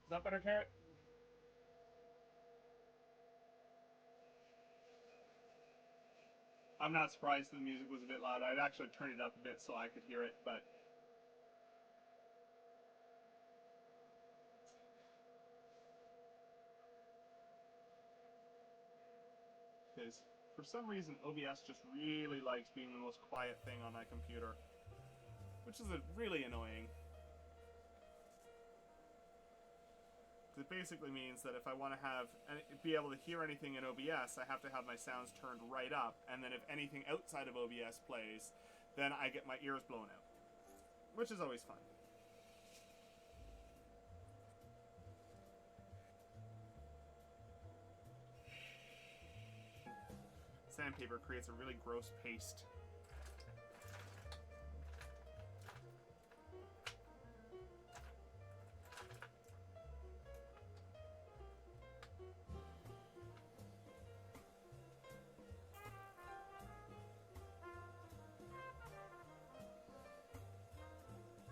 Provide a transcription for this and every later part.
Is that better, Carrot? I'm not surprised the music was a bit loud. I'd actually turned it up a bit so I could hear it, but because for some reason OBS just really likes being the most quiet thing on my computer, which is really annoying. It basically means that if I want to be able to hear anything in OBS, I have to have my sounds turned right up, and then if anything outside of OBS plays, then I get my ears blown out, which is always fun. Sandpaper creates a really gross paste.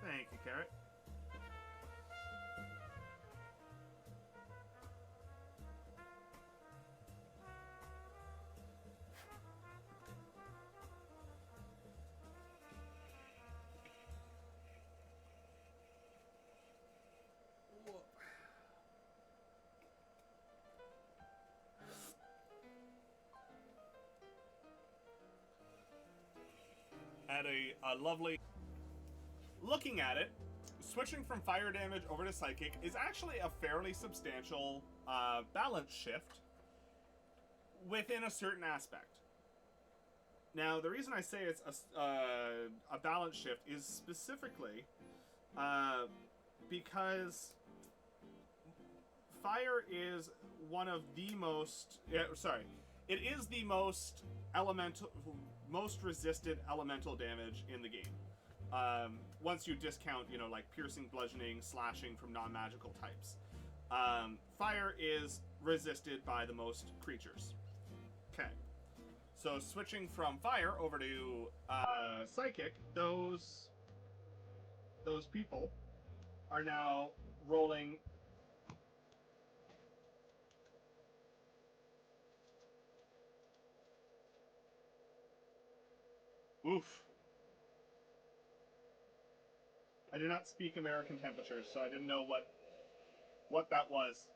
Thank you, Carrot. At a lovely... Looking at it, switching from fire damage over to psychic is actually a fairly substantial balance shift within a certain aspect. Now, the reason I say it's a balance shift is specifically because fire is one of the most... it is the most resisted elemental damage in the game. Once you discount, like piercing, bludgeoning, slashing from non-magical types. Fire is resisted by the most creatures. Okay. So switching from fire over to psychic, those people are now rolling... Oof. I do not speak American temperatures, so I didn't know what that was.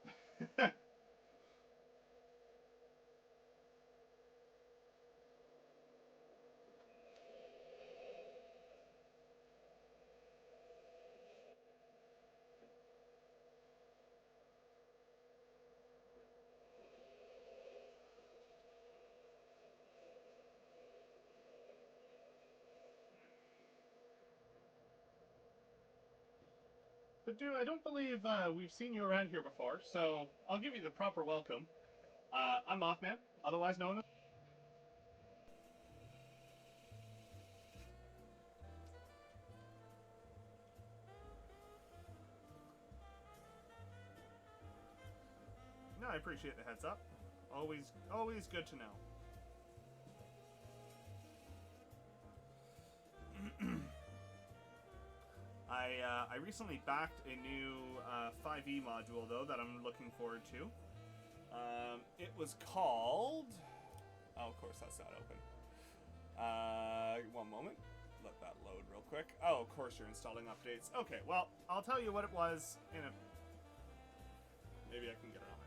But dude, I don't believe we've seen you around here before, so I'll give you the proper welcome. I'm Mothman, otherwise known as... No, I appreciate the heads up. Always good to know. I recently backed a new 5e module, though, that I'm looking forward to. It was called... Oh, of course, that's not open. One moment. Let that load real quick. Oh, of course you're installing updates. Okay, well, I'll tell you what it was in a... Maybe I can get it on my phone.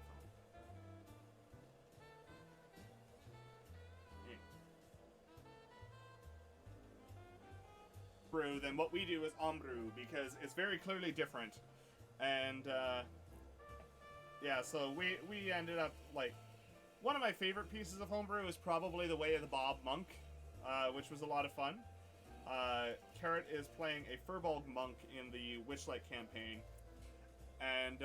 Brew than what we do is Ombrew, because it's very clearly different. And, yeah, so we ended up, like... One of my favorite pieces of homebrew is probably The Way of the Bob Monk, which was a lot of fun. Carrot is playing a Furbolg monk in the Witchlight campaign. And,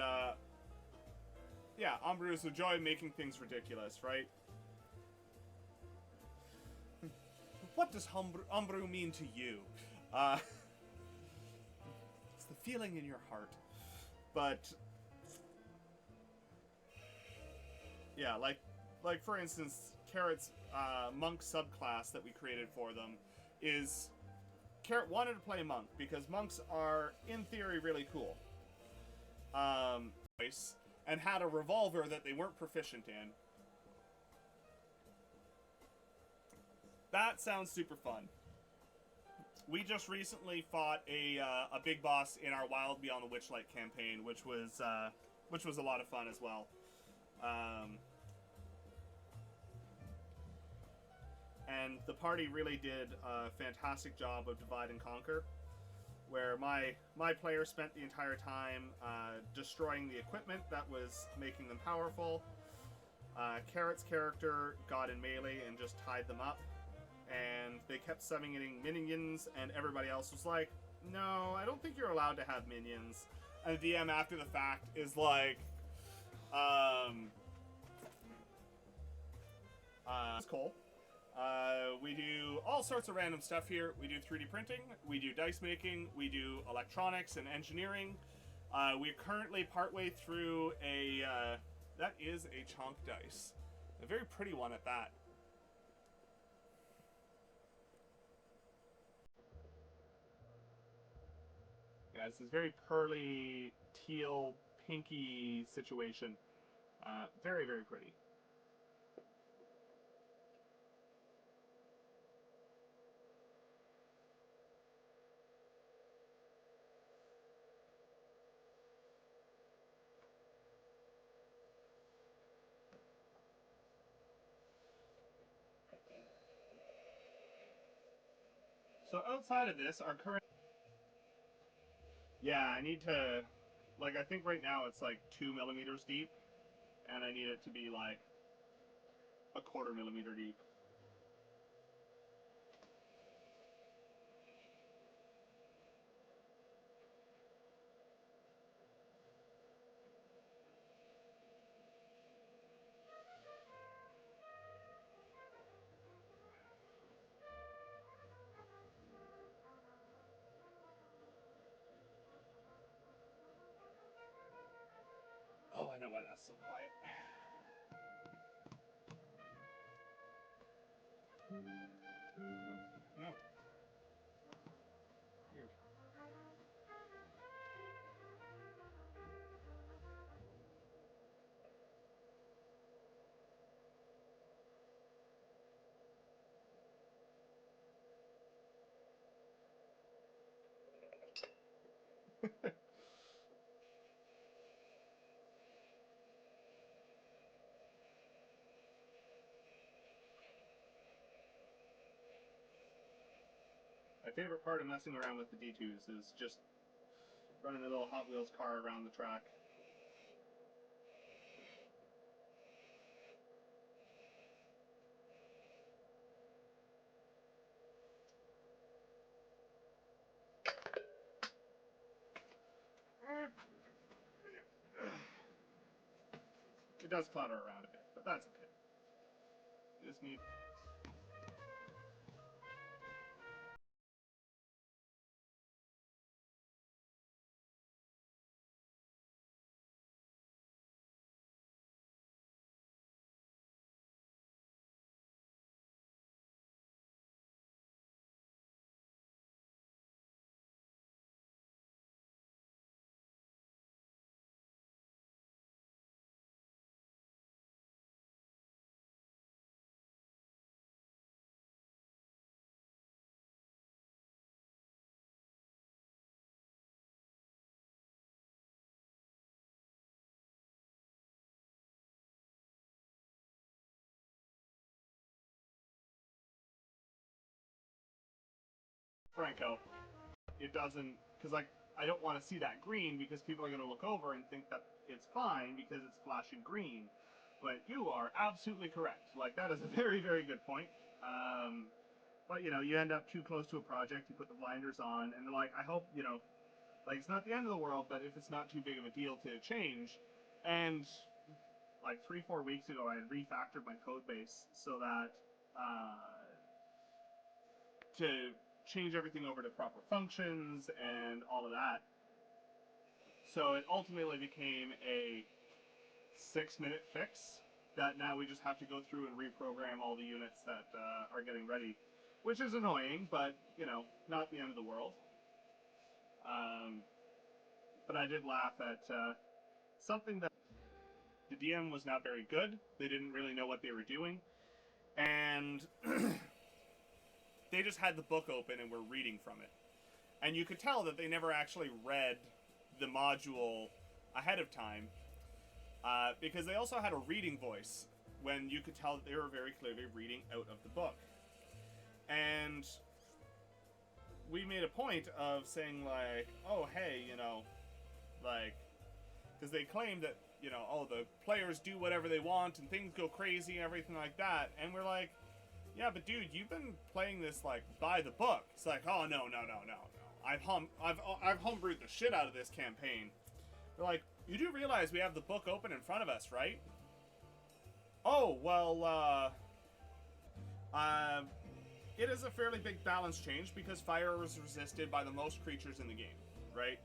yeah, Ombrew is the joy of making things ridiculous, right? What does Ombrew mean to you? It's the feeling in your heart. But, yeah, like for instance, Carrot's monk subclass that we created for them is... Carrot wanted to play monk because monks are, in theory, really cool. dice and had a revolver that they weren't proficient in. That sounds super fun. We just recently fought a big boss in our Wild Beyond the Witchlight campaign, which was a lot of fun as well. And the party really did a fantastic job of divide and conquer, where my player spent the entire time destroying the equipment that was making them powerful. Carrot's character got in melee and just tied them up, and they kept summoning minions, and everybody else was like, no, I don't think you're allowed to have minions. And the DM after the fact is like, it's cool. We do all sorts of random stuff here. We do 3D printing, we do dice making, we do electronics and engineering. We're currently partway through that is a chonk dice. A very pretty one at that. Yeah, it's this very pearly, teal, pinky situation. Very, very pretty. So outside of this, our current... Yeah, I need to... Like, I think right now it's like 2 millimeters deep, and I need it to be like a 1/4 millimeter deep. Oh, I know why that's so quiet. No. Weird. My favorite part of messing around with the D2s is just running a little Hot Wheels car around the track. It does clutter around a bit, but that's okay. You just need... Franco. It doesn't... Because, like, I don't want to see that green because people are going to look over and think that it's fine because it's flashing green. But you are absolutely correct. Like, that is a very, very good point. But, you know, you end up too close to a project, you put the blinders on, and like, I hope, you know, like, it's not the end of the world, but if it's not too big of a deal to change. And, like, 3-4 weeks ago, I had refactored my code base so that, to change everything over to proper functions and all of that. So it ultimately became a 6-minute fix that now we just have to go through and reprogram all the units that are getting ready, which is annoying, but, you know, not the end of the world. But I did laugh at something that the DM was not very good. They didn't really know what they were doing, and they just had the book open and were reading from it. And you could tell that they never actually read the module ahead of time, because they also had a reading voice when you could tell that they were very clearly reading out of the book. And we made a point of saying, like, oh, hey, you know, like, because they claimed that, you know, oh, the players do whatever they want and things go crazy and everything like that. And we're like, yeah, but dude, you've been playing this, like, by the book. It's like, oh, no. I've homebrewed the shit out of this campaign. They're like, you do realize we have the book open in front of us, right? Oh, well, it is a fairly big balance change because fire is resisted by the most creatures in the game, right?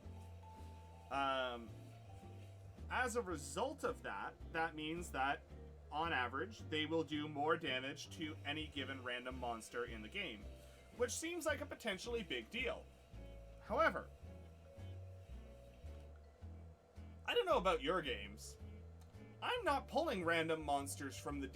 As a result of that, that means that, on average, they will do more damage to any given random monster in the game, which seems like a potentially big deal. However, I don't know about your games. I'm not pulling random monsters from the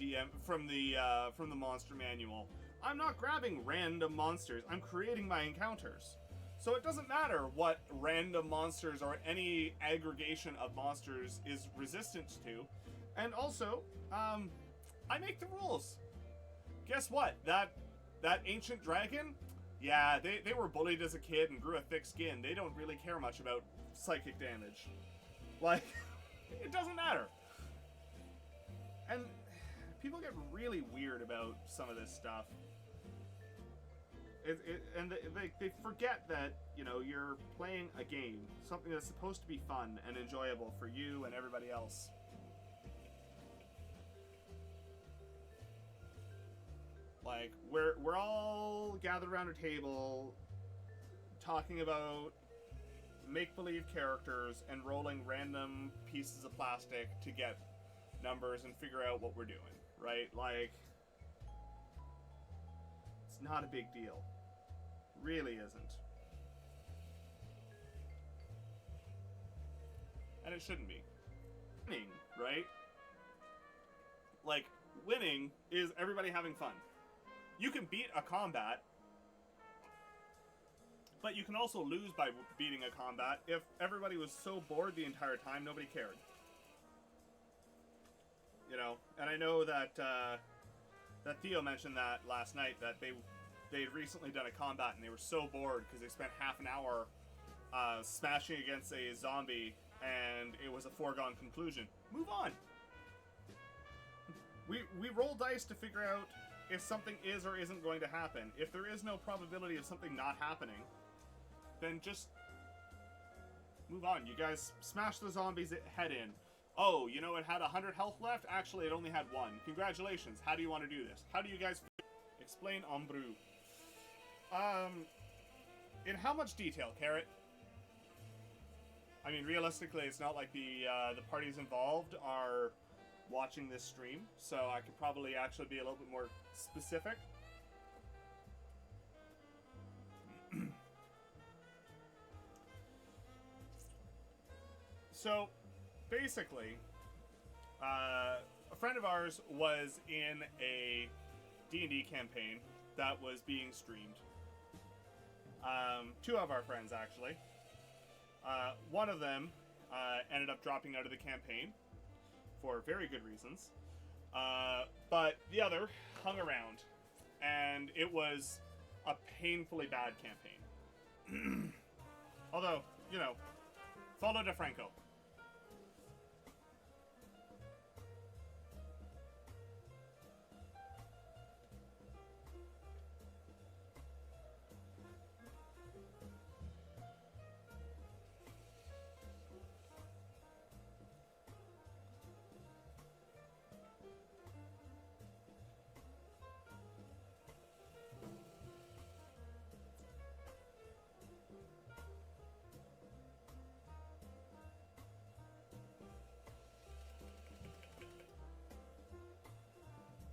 from the monster manual. I'm not grabbing random monsters. I'm creating my encounters. So it doesn't matter what random monsters or any aggregation of monsters is resistant to. And also, I make the rules. Guess what? That ancient dragon, yeah, they were bullied as a kid and grew a thick skin. They don't really care much about psychic damage. Like, it doesn't matter. And people get really weird about some of this stuff. And they forget that, you know, you're playing a game, something that's supposed to be fun and enjoyable for you and everybody else. Like, we're all gathered around a table talking about make-believe characters and rolling random pieces of plastic to get numbers and figure out what we're doing, right? Like, it's not a big deal. Really isn't. And it shouldn't be. Winning, right? Like, winning is everybody having fun. You can beat a combat, but you can also lose by beating a combat if everybody was so bored the entire time nobody cared. You know, and I know that that Theo mentioned that last night, that they'd recently done a combat and they were so bored because they spent half an hour smashing against a zombie and it was a foregone conclusion. Move on. We roll dice to figure out if something is or isn't going to happen. If there is no probability of something not happening, then just move on. You guys smash the zombie's head in. Oh, you know, it had 100 health left? Actually, it only had 1. Congratulations. How do you want to do this? How do you guys feel? Explain homebrew. In how much detail, Carrot? I mean, realistically, it's not like the parties involved are watching this stream, so I could probably actually be a little bit more specific. So, basically, a friend of ours was in a D&D campaign that was being streamed. 2 of our friends, actually. One of them ended up dropping out of the campaign for very good reasons. But the other hung around, and it was a painfully bad campaign. Although, you know, follow DeFranco.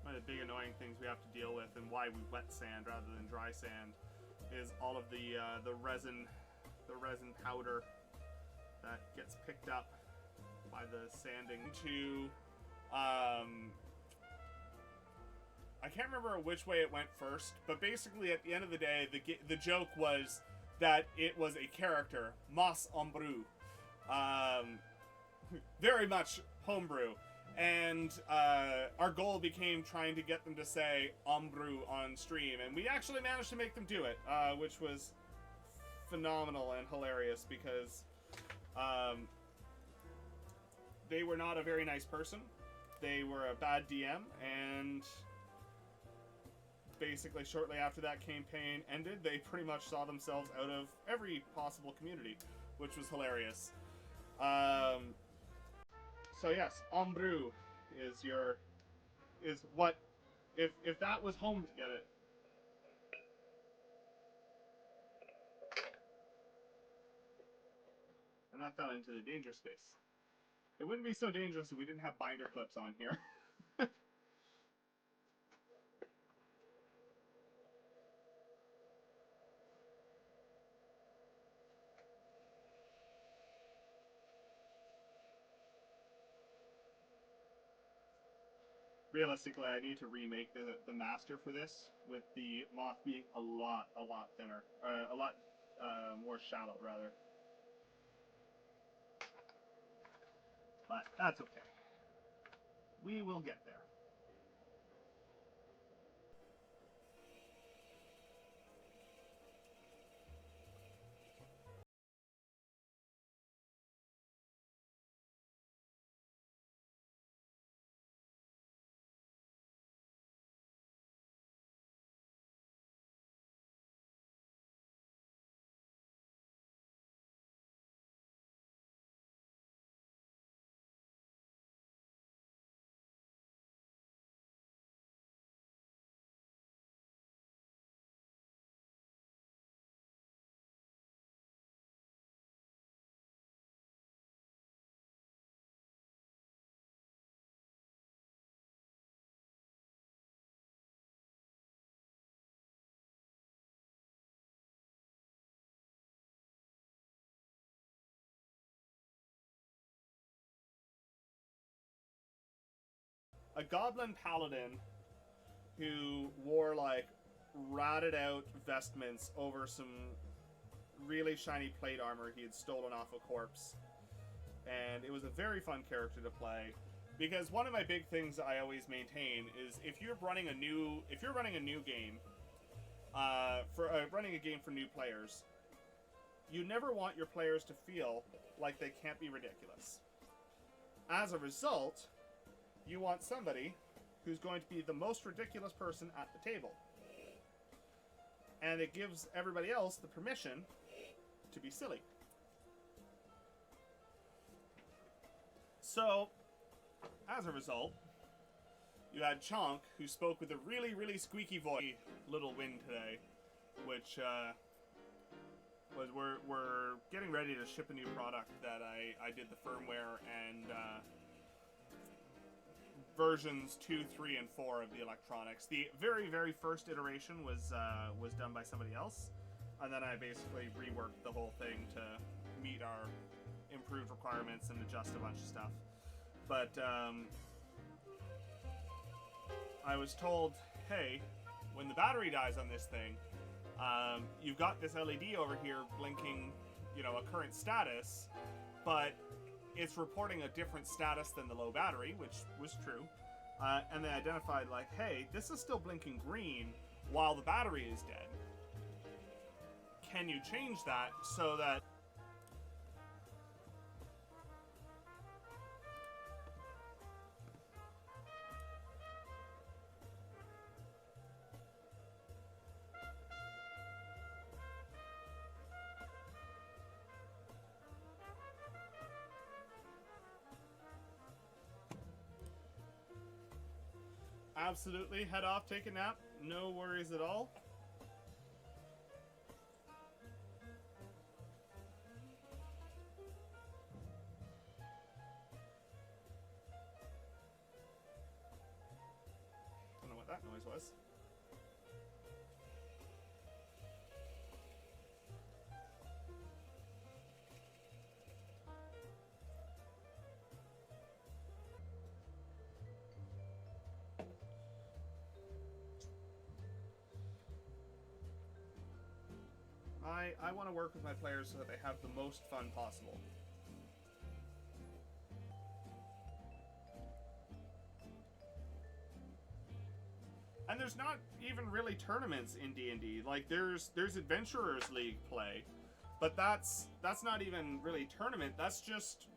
One of the big annoying things we have to deal with, and why we wet sand rather than dry sand, is all of the resin powder that gets picked up by the sanding to I can't remember which way it went first, but basically at the end of the day, the joke was that it was a character, Mas Ombrou, very much homebrew, and our goal became trying to get them to say Ombrou on stream, and we actually managed to make them do it, which was phenomenal and hilarious because they were not a very nice person. They were a bad DM, and basically shortly after that campaign ended, they pretty much saw themselves out of every possible community, which was hilarious. So yes, Ombrou is what if that was home to get it. And that fell into the danger space. It wouldn't be so dangerous if we didn't have binder clips on here. Realistically, I need to remake the master for this with the moth being a lot thinner, a lot more shallow rather. But that's okay. We will get there. A goblin paladin who wore like ratted out vestments over some really shiny plate armor he had stolen off a corpse. And it was a very fun character to play because one of my big things I always maintain is if you're running a new game running a game for new players, you never want your players to feel like they can't be ridiculous. As a result, you want somebody who's going to be the most ridiculous person at the table. And it gives everybody else the permission to be silly. So, as a result, you had Chonk, who spoke with a really squeaky voice. Little wind today, which was we're getting ready to ship a new product that I did the firmware and versions 2, 3, and 4 of the electronics. The very first iteration was done by somebody else, and then I basically reworked the whole thing to meet our improved requirements and adjust a bunch of stuff. But I was told, hey, when the battery dies on this thing, you've got this LED over here blinking, a current status, but it's reporting a different status than the low battery, which was true. And they identified like, hey, this is still blinking green while the battery is dead. Can you change that so that absolutely head off, take a nap, no worries at all. Don't know what that noise was. I want to work with my players so that they have the most fun possible. And there's not even really tournaments in D&D. Like there's Adventurers League play, but that's not even really tournament. That's just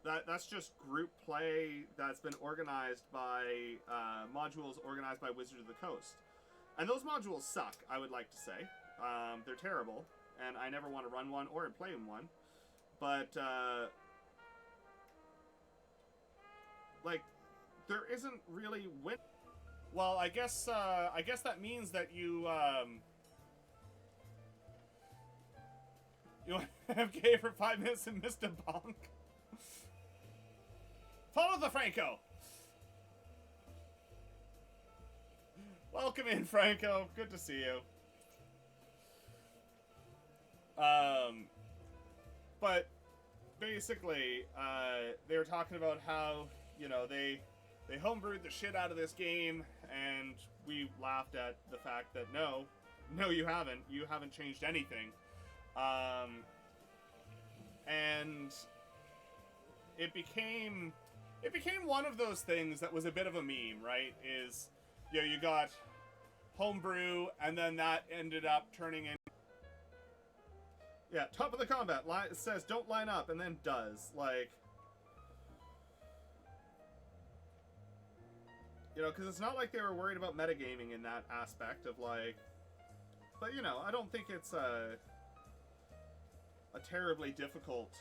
that's just group play that's been organized by modules organized by Wizards of the Coast. And those modules suck, I would like to say. They're terrible, and I never want to run one or play in one. But like, there isn't really win. Well, I guess that means that you you FK for 5 minutes and missed a bonk. Follow the Franco. Welcome in, Franco. Good to see you. But basically, they were talking about how, you know, they homebrewed the shit out of this game, and we laughed at the fact that no, you haven't. You haven't changed anything. And it became one of those things that was a bit of a meme, right? Is, you know, you got homebrew, and then that ended up turning in. Yeah, top of the combat. It says don't line up, and then does. Like, you know, because it's not like they were worried about metagaming in that aspect of, like, but, you know, I don't think it's a terribly difficult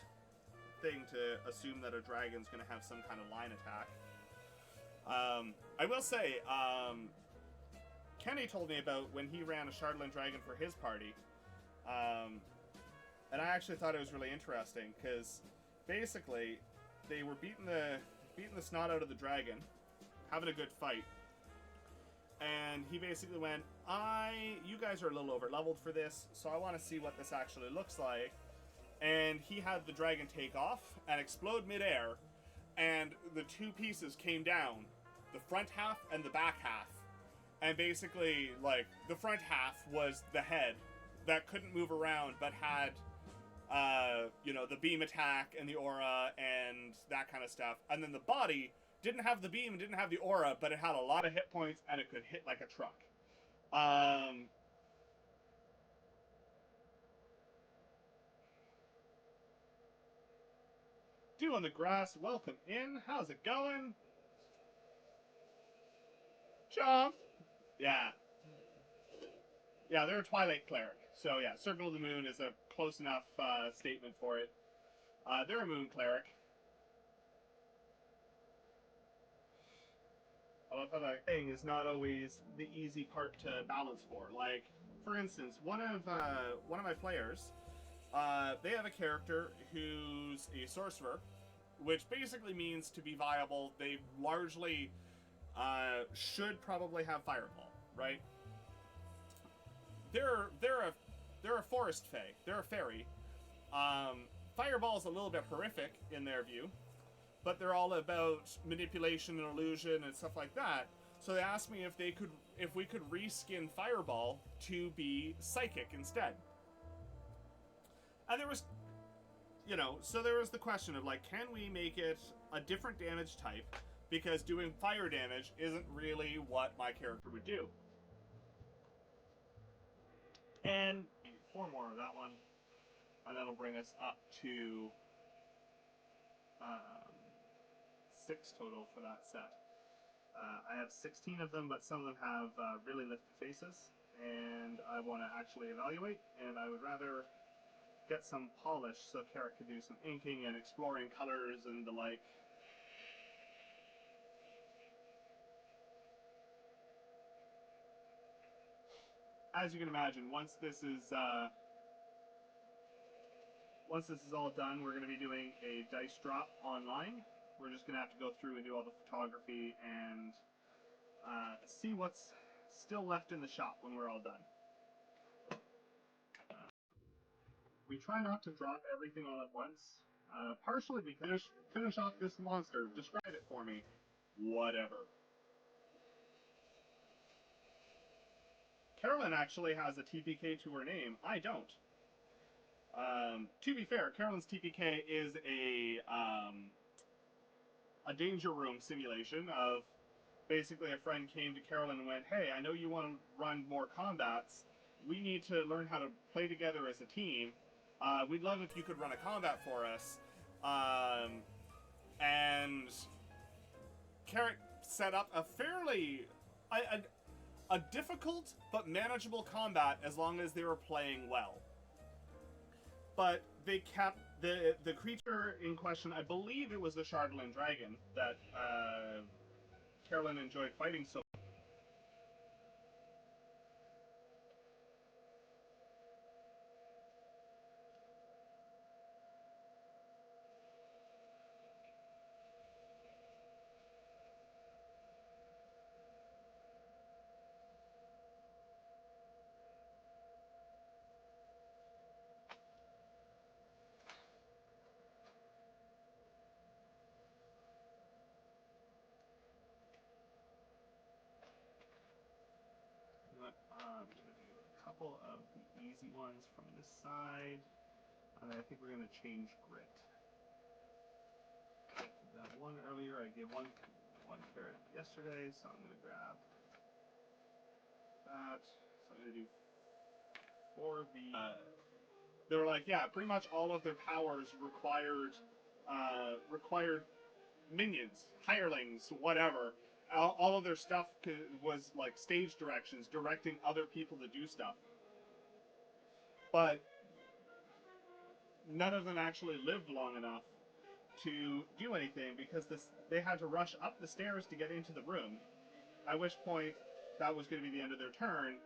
thing to assume that a dragon's going to have some kind of line attack. I will say, Kenny told me about when he ran a Shardland Dragon for his party, and I actually thought it was really interesting, because basically, they were beating the snot out of the dragon, having a good fight, and he basically went, you guys are a little over-leveled for this, so I want to see what this actually looks like. And he had the dragon take off and explode midair, and the two pieces came down, the front half and the back half. And basically, like, the front half was the head that couldn't move around, but had, you know, the beam attack and the aura and that kind of stuff. And then the body didn't have the beam, didn't have the aura, but it had a lot of hit points, and it could hit like a truck. Dew on the grass, welcome in. How's it going? Jump! Yeah. Yeah, they're a Twilight Cleric. So yeah, Circle of the Moon is a close enough statement for it. They're a Moon Cleric. I love how that thing is not always the easy part to balance for. Like, for instance, one of my players, they have a character who's a sorcerer, which basically means to be viable, they largely should probably have Fireball, right? They're a forest fae. They're a fairy. Fireball is a little bit horrific in their view, but they're all about manipulation and illusion and stuff like that. So they asked me if we could reskin Fireball to be psychic instead. And there was, you know, so there was the question of, like, can we make it a different damage type? Because doing fire damage isn't really what my character would do. And 4 more of that one, and that'll bring us up to 6 total for that set. I have 16 of them, but some of them have really lifted faces, and I want to actually evaluate, and I would rather get some polish so Carrot can do some inking and exploring colors and the like. As you can imagine, once this is all done, we're going to be doing a dice drop online. We're just going to have to go through and do all the photography and see what's still left in the shop when we're all done. We try not to drop everything all at once, partially because finish off this monster. Describe it for me. Whatever. Carolyn actually has a TPK to her name. I don't. To be fair, Carolyn's TPK is a danger room simulation of basically a friend came to Carolyn and went, "Hey, I know you want to run more combats. We need to learn how to play together as a team. We'd love if you could run a combat for us." And Carrot set up a fairly a difficult but manageable combat as long as they were playing well. But they kept the creature in question. I believe it was the Shardland dragon that Carolyn enjoyed fighting so. I'm gonna do a couple of the easy ones from this side, and I think we're gonna change grit. That one earlier, I gave one carrot yesterday, so I'm gonna grab that. So I'm gonna do for the. They were like, yeah, pretty much all of their powers required minions, hirelings, whatever. All of their stuff was like stage directions, directing other people to do stuff. But none of them actually lived long enough to do anything because they had to rush up the stairs to get into the room. At which point, that was going to be the end of their turn.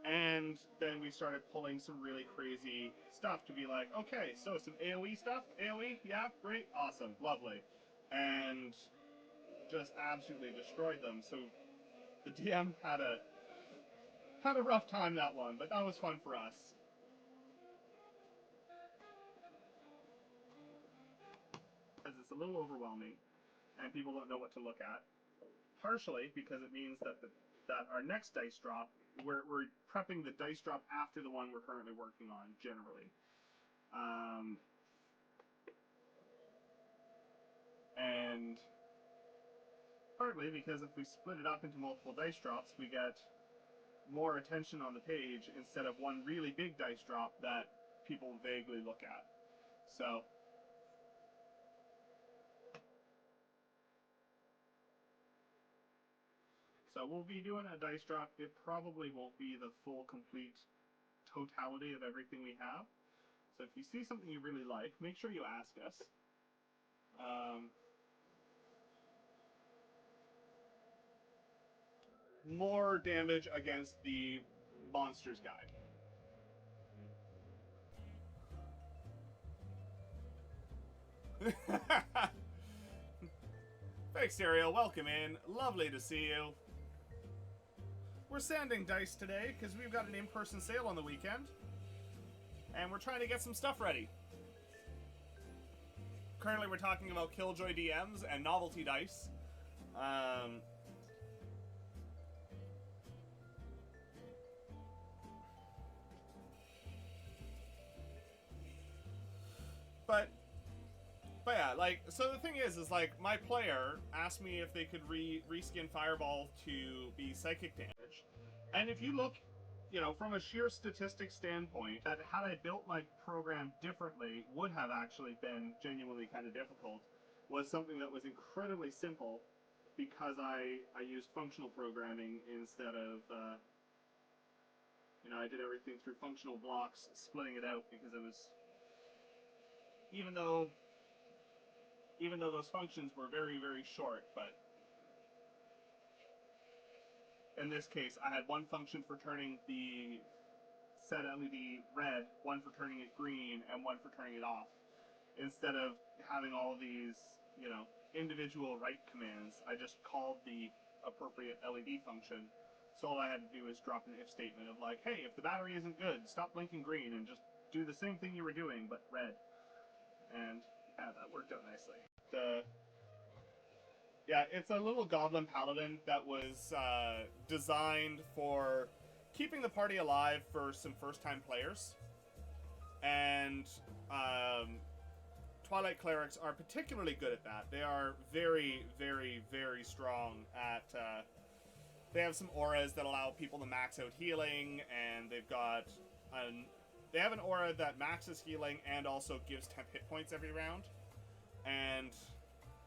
And then we started pulling some really crazy stuff to be like, okay, so some AoE stuff? AoE? Yeah, great, awesome, lovely. And just absolutely destroyed them. So the DM had a rough time that one, but that was fun for us. Because it's a little overwhelming, and people don't know what to look at. Partially because it means that that our next dice drop, we're prepping the dice drop after the one we're currently working on, generally. And partly because if we split it up into multiple dice drops, we get more attention on the page instead of one really big dice drop that people vaguely look at. So we'll be doing a dice drop. It probably won't be the full, complete totality of everything we have. So if you see something you really like, make sure you ask us. More damage against the monsters guide. Thanks, Ariel. Welcome in. Lovely to see you. We're sanding dice today because we've got an in-person sale on the weekend. And we're trying to get some stuff ready. Currently, we're talking about Killjoy DMs and novelty dice. But yeah, like, so the thing is like, my player asked me if they could reskin Fireball to be psychic damage. And if you look, from a sheer statistics standpoint, that had I built my program differently would have actually been genuinely kind of difficult, was something that was incredibly simple because I used functional programming instead of, I did everything through functional blocks, splitting it out because it was, even though those functions were very, very short, but in this case, I had one function for turning the set LED red, one for turning it green, and one for turning it off. Instead of having all these, individual write commands, I just called the appropriate LED function. So all I had to do was drop an if statement of like, hey, if the battery isn't good, stop blinking green and just do the same thing you were doing, but red. And yeah, that worked out nicely. Yeah, it's a little goblin paladin that was designed for keeping the party alive for some first-time players. And Twilight Clerics are particularly good at that. They are very, very, very strong at... they have some auras that allow people to max out healing, and they've got... they have an aura that maxes healing and also gives 10 hit points every round. And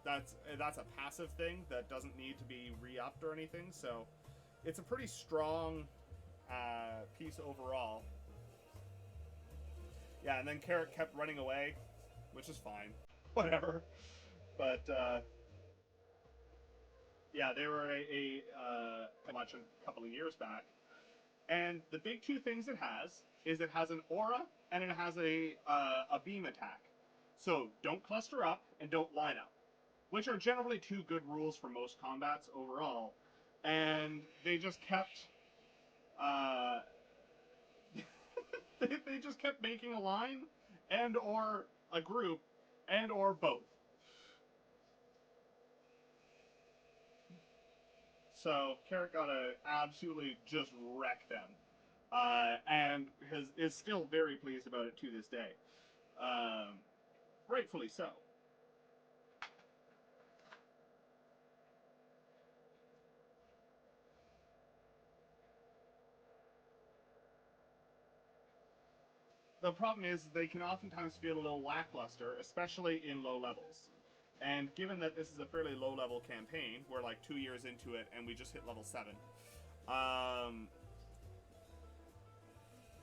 that's a passive thing that doesn't need to be re-upped or anything, so it's a pretty strong piece overall. Yeah, and then Carrot kept running away, which is fine. Whatever. But, yeah, they were a couple of years back. And the big two things it has is it has an aura and it has a beam attack. So don't cluster up and don't line up, which are generally two good rules for most combats overall. And they just kept they just kept making a line and or a group and or both. So Carrot got to absolutely just wreck them, and is still very pleased about it to this day. Rightfully so. The problem is they can oftentimes feel a little lackluster, especially in low levels. And given that this is a fairly low-level campaign, we're like 2 years into it and we just hit level 7,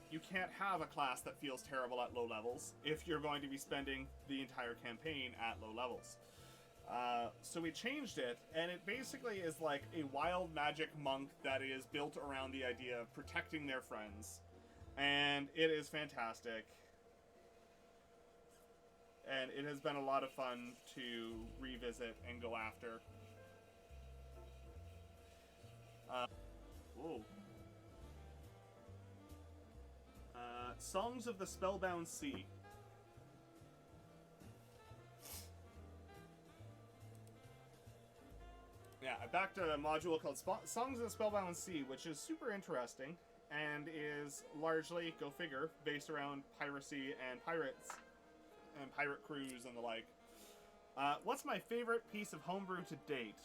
you can't have a class that feels terrible at low levels if you're going to be spending the entire campaign at low levels. So we changed it, and it basically is like a wild magic monk that is built around the idea of protecting their friends. And it is fantastic. And it has been a lot of fun to revisit and go after. Whoa. Songs of the Spellbound Sea. Yeah, I backed a module called Songs of the Spellbound Sea, which is super interesting and is largely, go figure, based around piracy and pirates and pirate crews and the like. What's my favorite piece of homebrew to date?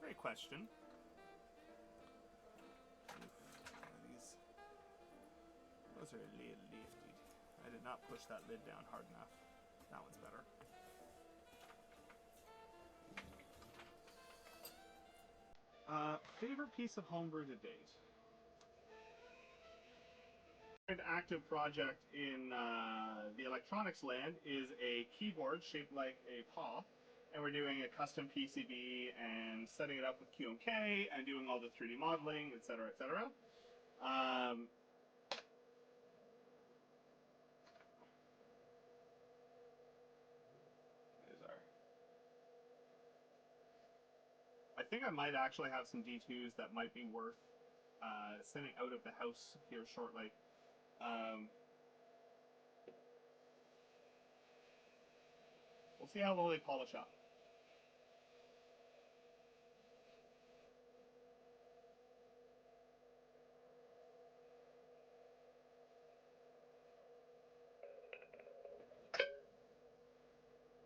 Great question. Those are a little lifted. I did not push that lid down hard enough. That one's better. Favorite piece of homebrew to date? An active project in the electronics land is a keyboard shaped like a paw, and we're doing a custom PCB and setting it up with QMK and doing all the 3D modeling, etc., etc. I think I might actually have some D2s that might be worth sending out of the house here shortly. We'll see how well they polish up.